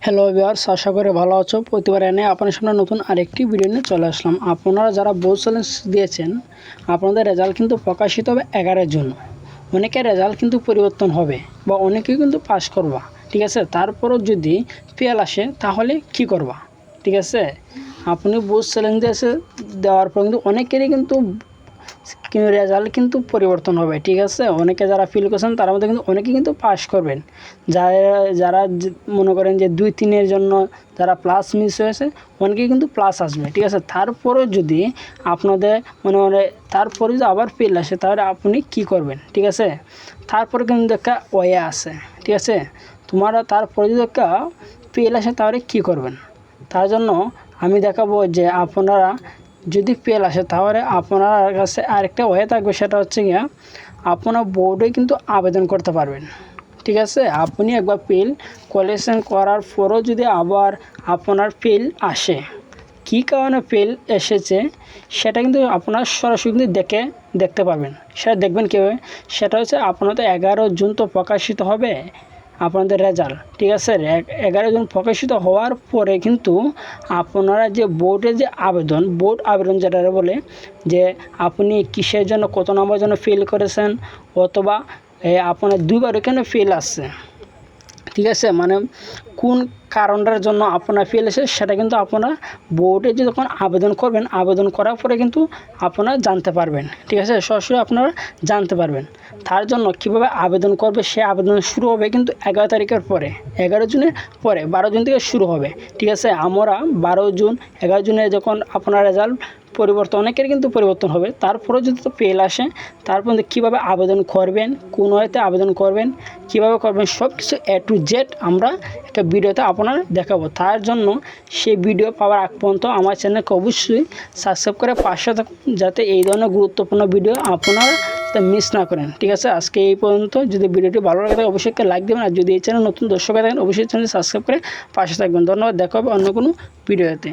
Hello viewers, আশা করি ভালো আছো। প্রতিবার এনে আপনার সামনে নতুন আরেকটি ভিডিও নিয়ে চলে আসলাম। আপনারা যারা বোর্ড চ্যালেঞ্জ দিয়েছেন, আপনাদের রেজাল্ট কিন্তু প্রকাশিত হবে 11 জুন। অনেকের রেজাল্ট কিন্তু পরিবর্তন হবে বা অনেকেই কিন্তু পাস করবা, ঠিক আছে। তারপরও যদি ফেল আসে তাহলে কি করবা, ঠিক আছে। আপনি বোর্ড চ্যালেঞ্জ দেওয়ার পর কিন্তু অনেকেরই কিন্তু রেজাল্ট কিন্তু পরিবর্তন হবে, ঠিক আছে। অনেকে যারা ফিল করছেন তার মধ্যে কিন্তু অনেকে কিন্তু পাস করবেন। যারা মনে করেন যে 2-3 জন্য যারা প্লাস মিস হয়েছে, অনেকে কিন্তু প্লাস আসবে, ঠিক আছে। তারপরে যদি আপনাদের তারপরে যদি আবার ফেল আসে তাহলে আপনি কি করবেন, ঠিক আছে। তারপরে কিন্তু একটা ওয়ে আছে, ঠিক আছে। তারপরে যদি একটা ফেল আসে তাহলে কি করবেন, তার জন্য আমি দেখাবো যে আপনারা যদি ফেল আসে তাহলে আপনার কাছে আরেকটা ওয়ে থাকবে। সেটা হচ্ছে গিয়া আপনার বোর্ডে কিন্তু আবেদন করতে পারবেন, ঠিক আছে। আপনি একবার ফেল কোয়ালিফিকেশন করার পরও যদি আবার আপনার ফেল আসে, কী কারণে ফেল এসেছে সেটা কিন্তু আপনার সরাসরি কিন্তু দেখতে পারবেন। সেটা দেখবেন কীভাবে, সেটা হচ্ছে আপনাদের 11 জুন তো প্রকাশিত হবে আপনাদের রেজাল্ট, ঠিক আছে। 11 জুন প্রকাশিত হওয়ার পরে কিন্তু আপনারা যে বোর্ডে যে বোর্ড আবেদন যেটা বলে, যে আপনি কিসের জন্য কত নম্বরের জন্য ফেল করেছেন, অথবা আপনার 2বার এখানে ফেল আসছে, ঠিক আছে। কোন কারণটার জন্য আপনার ফেল এসে সেটা কিন্তু আপনারা বোর্ডে যখন আবেদন করার পরে কিন্তু আপনারা জানতে পারবেন, ঠিক আছে। সরাসরি আপনারা জানতে পারবেন। তার জন্য কিভাবে আবেদন করবে, সে আবেদন শুরু হবে কিন্তু 11 তারিখের পরে, 11 জুনের পরে 12 জুন থেকে শুরু হবে, ঠিক আছে। আমরা 12 জুন 11 জুনে যখন আপনার রেজাল্ট অনেকের কিন্তু পরিবর্তন হবে। তারপরে যদি তো ফেল আসে, তারপর কীভাবে আবেদন করবেন, কোন ওয়েতে আবেদন করবেন, কীভাবে করবেন, সব কিছু A to Z আমরা একটা ভিডিওতে আপনার দেখাবো। তার জন্য সেই ভিডিও পাওয়ার আগ পর্যন্ত আমার চ্যানেলকে অবশ্যই সাবস্ক্রাইব করে পাশে থাকুন, যাতে এই ধরনের গুরুত্বপূর্ণ ভিডিও আপনারা মিস না করেন, ঠিক আছে। আজকে এই পর্যন্ত। যদি ভিডিওটি ভালো লাগে থাকে অবশ্যই লাইক দেবেন, আর যদি এই চ্যানেল নতুন দর্শক থাকেন অবশ্যই চ্যানেল সাবস্ক্রাইব করে পাশে থাকবেন। ধন্যবাদ। দেখা হবে অন্য কোনো ভিডিওতে।